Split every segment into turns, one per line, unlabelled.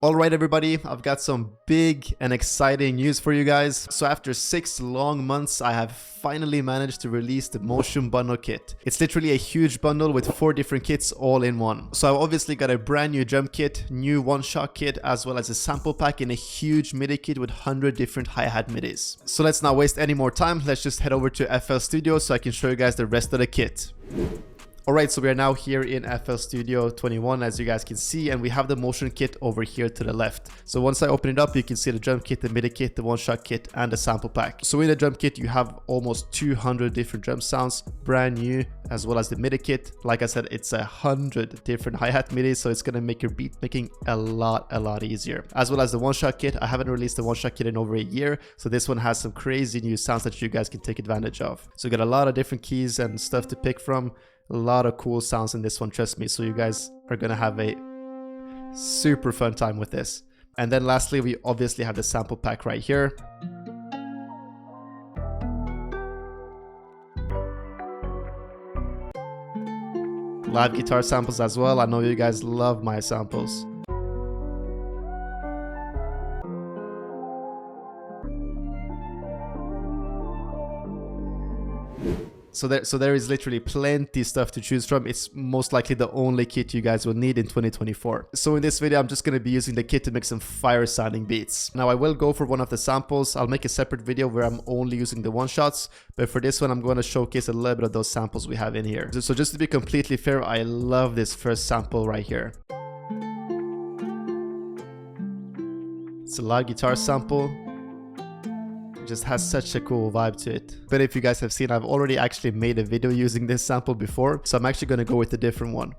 Alright everybody, I've got some big and exciting news for you guys. So after 6 long months, I have finally managed to release the Motion Bundle kit. It's literally a huge bundle with 4 different kits all in one. So I've obviously got a brand new drum kit, new one-shot kit, as well as a sample pack in a huge MIDI kit with 100 different hi-hat MIDIs. So let's not waste any more time, let's just head over to FL Studio so I can show you guys the rest of the kit. Alright, so we are now here in FL Studio 21 as you guys can see, and we have the motion kit over here to the left. So once I open it up, you can see the drum kit, the MIDI kit, the one-shot kit, and the sample pack. So in the drum kit, you have almost 200 different drum sounds, brand new, as well as the MIDI kit. Like I said, it's 100 different hi-hat MIDIs, so it's gonna make your beat making a lot easier. As well as the one-shot kit, I haven't released the one-shot kit in over a year, so this one has some crazy new sounds that you guys can take advantage of. So you got a lot of different keys and stuff to pick from. A lot of cool sounds in this one, trust me. So you guys are gonna have a super fun time with this. And then lastly, we obviously have the sample pack right here. Live guitar samples as well. I know you guys love my samples. So there is literally plenty stuff to choose from. It's most likely the only kit you guys will need in 2024. So in this video, I'm just going to be using the kit to make some fire sounding beats. Now I will go for one of the samples. I'll make a separate video where I'm only using the one shots. But for this one, I'm going to showcase a little bit of those samples we have in here. So just to be completely fair, I love this first sample right here. It's a live guitar sample. Just has such a cool vibe to it. But if you guys have seen, I've already actually made a video using this sample before, so I'm actually going to go with a different one.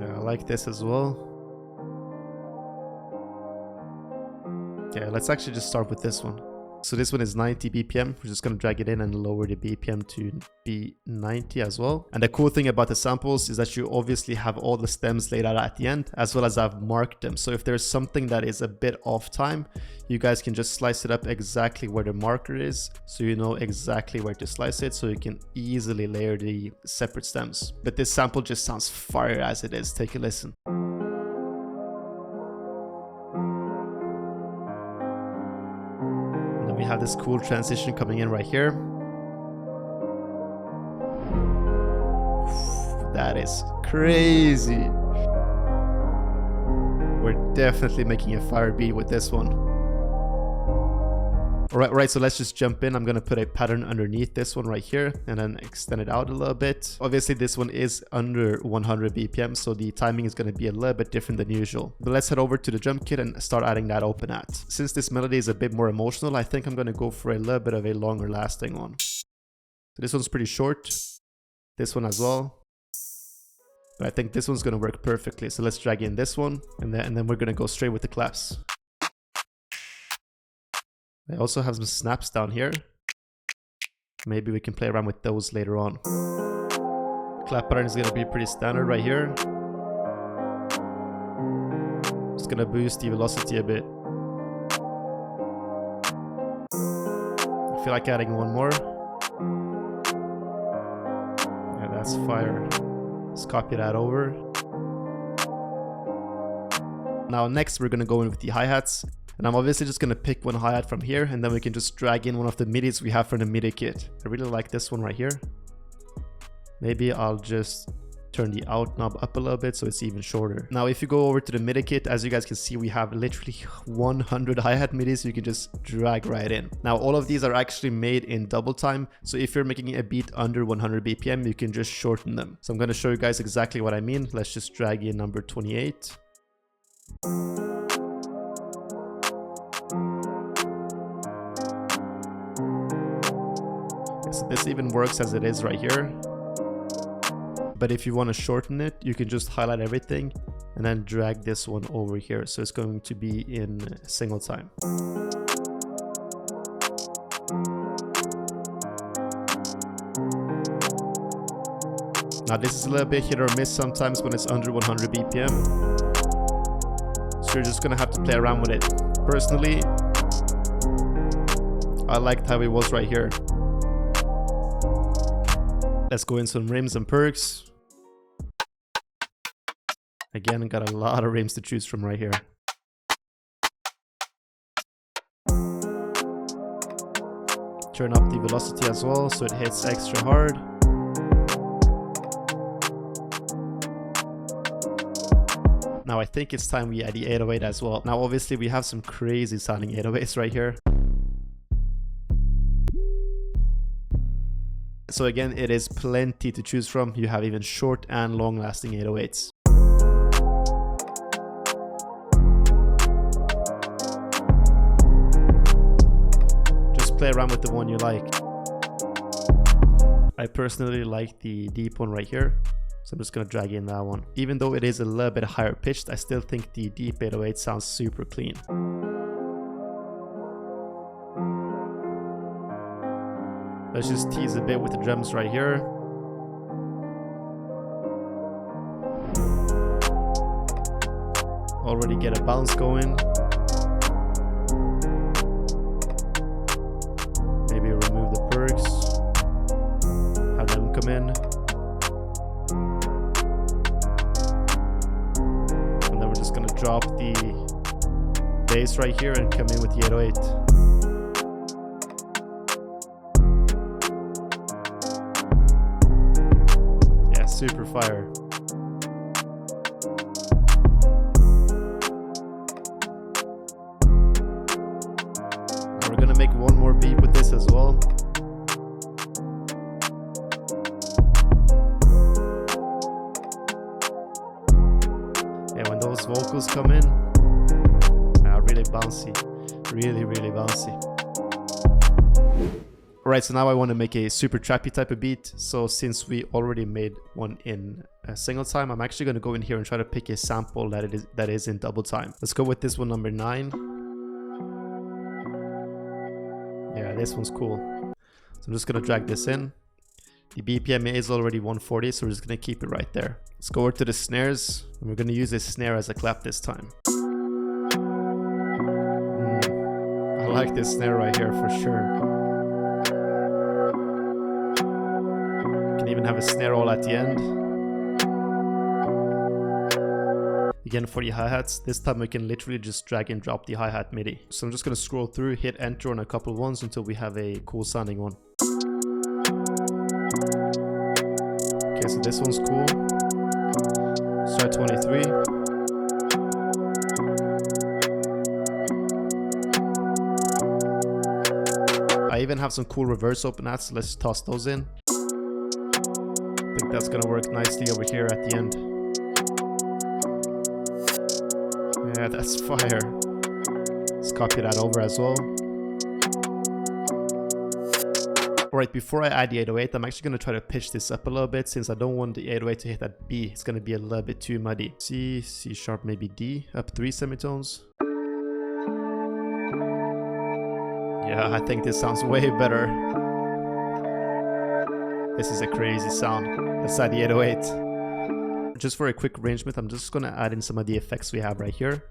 Yeah, I like this as well. Yeah, let's actually just start with this one. So this one is 90 BPM. We're just going to drag it in and lower the BPM to be 90 as well. And the cool thing about the samples is that you obviously have all the stems laid out at the end, as well as I've marked them. So if there's something that is a bit off time, you guys can just slice it up exactly where the marker is. So you know exactly where to slice it, so you can easily layer the separate stems. But this sample just sounds fire as it is. Take a listen. We have this cool transition coming in right here. That is crazy. We're definitely making a fire beat with this one. Alright, so let's just jump in. I'm going to put a pattern underneath this one right here and then extend it out a little bit. Obviously, this one is under 100 BPM, so the timing is going to be a little bit different than usual. But let's head over to the drum kit and start adding that open at. Since this melody is a bit more emotional, I think I'm going to go for a little bit of a longer lasting one. So this one's pretty short. This one as well. But I think this one's going to work perfectly. So let's drag in this one and then we're going to go straight with the claps. I also have some snaps down here. Maybe we can play around with those later on. Clap pattern is going to be pretty standard right here. Just going to boost the velocity a bit. I feel like adding one more. Yeah, that's fire. Let's copy that over. Now next we're going to go in with the hi-hats. And I'm obviously just going to pick one hi-hat from here, and then we can just drag in one of the MIDIs we have from the MIDI kit. I really like this one right here. Maybe I'll just turn the out knob up a little bit so it's even shorter. Now if you go over to the MIDI kit, as you guys can see, we have literally 100 hi-hat MIDIs you can just drag right in. Now all of these are actually made in double time, so if you're making a beat under 100 BPM, you can just shorten them. So I'm going to show you guys exactly what I mean. Let's just drag in number 28. So this even works as it is right here. But if you want to shorten it, you can just highlight everything and then drag this one over here. So it's going to be in single time. Now this is a little bit hit or miss sometimes when it's under 100 BPM. So you're just going to have to play around with it. Personally, I liked how it was right here. Let's go in some rims and perks. Again, got a lot of rims to choose from right here. Turn up the velocity as well so it hits extra hard. Now I think it's time we add the 808 as well. Now obviously we have some crazy sounding 808s right here. So again, it is plenty to choose from. You have even short and long lasting 808s. Play around with the one you like. I personally like the deep one right here, so I'm just gonna drag in that one. Even though it is a little bit higher pitched, I still think the deep 808 sounds super clean. Let's just tease a bit with the drums right here. Already get a bounce going. Maybe remove the perks, have them come in, and then we're just gonna drop the bass right here and come in with the 808. Yeah, super fire. We're gonna make one more beat with this as well. Yeah, when those vocals come in, really bouncy, really bouncy. Alright, so now I want to make a super trappy type of beat. So since we already made one in a single time, I'm actually going to go in here and try to pick a sample that is in double time. Let's go with this one, number 9. Yeah, this one's cool. So I'm just gonna drag this in. The BPM is already 140, so we're just gonna keep it right there. Let's go over to the snares, and we're gonna use this snare as a clap this time. I like this snare right here for sure. Can even have a snare roll at the end. Again, for the hi-hats, this time we can literally just drag and drop the hi-hat MIDI. So I'm just going to scroll through, hit enter on a couple of ones until we have a cool sounding one. Okay, so this one's cool. Start 23. I even have some cool reverse open hats, so let's toss those in. I think that's going to work nicely over here at the end. Yeah, that's fire. Let's copy that over as well. Alright, before I add the 808, I'm actually going to try to pitch this up a little bit since I don't want the 808 to hit that B. It's going to be a little bit too muddy. C, C sharp, maybe D, up 3 semitones. Yeah, I think this sounds way better. This is a crazy sound. Let's add the 808. Just for a quick arrangement, I'm just going to add in some of the effects we have right here.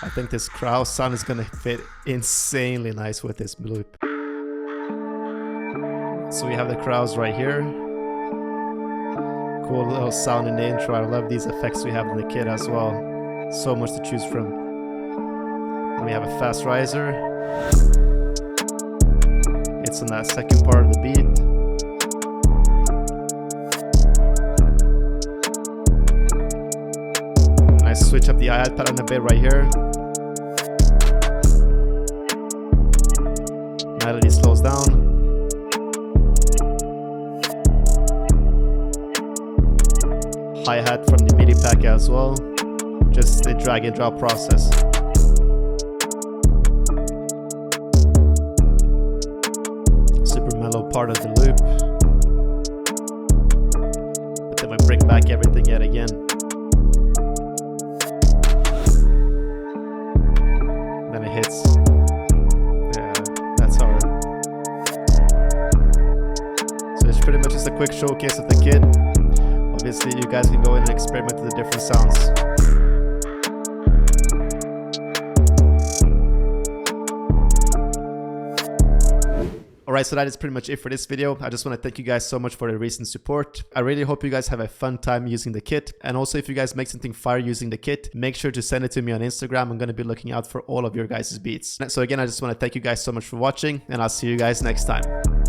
I think this crowd sound is going to fit insanely nice with this loop. So we have the crowds right here. Cool little sound in the intro. I love these effects we have in the kit as well. So much to choose from. And we have a fast riser. It's on that second part of the beat. Switch up the hi-hat pattern a bit right here. Melody slows down. Hi-hat from the MIDI pack as well. Just a drag and drop process. Super mellow part of the loop. But then we bring back everything yet again. Hits. Yeah, that's hard. So it's pretty much just a quick showcase of the kit. Obviously you guys can go in and experiment with the different sounds. Alright, so that is pretty much it for this video. I just want to thank you guys so much for the recent support. I really hope you guys have a fun time using the kit. And also, if you guys make something fire using the kit, make sure to send it to me on Instagram. I'm going to be looking out for all of your guys' beats. So again, I just want to thank you guys so much for watching, and I'll see you guys next time.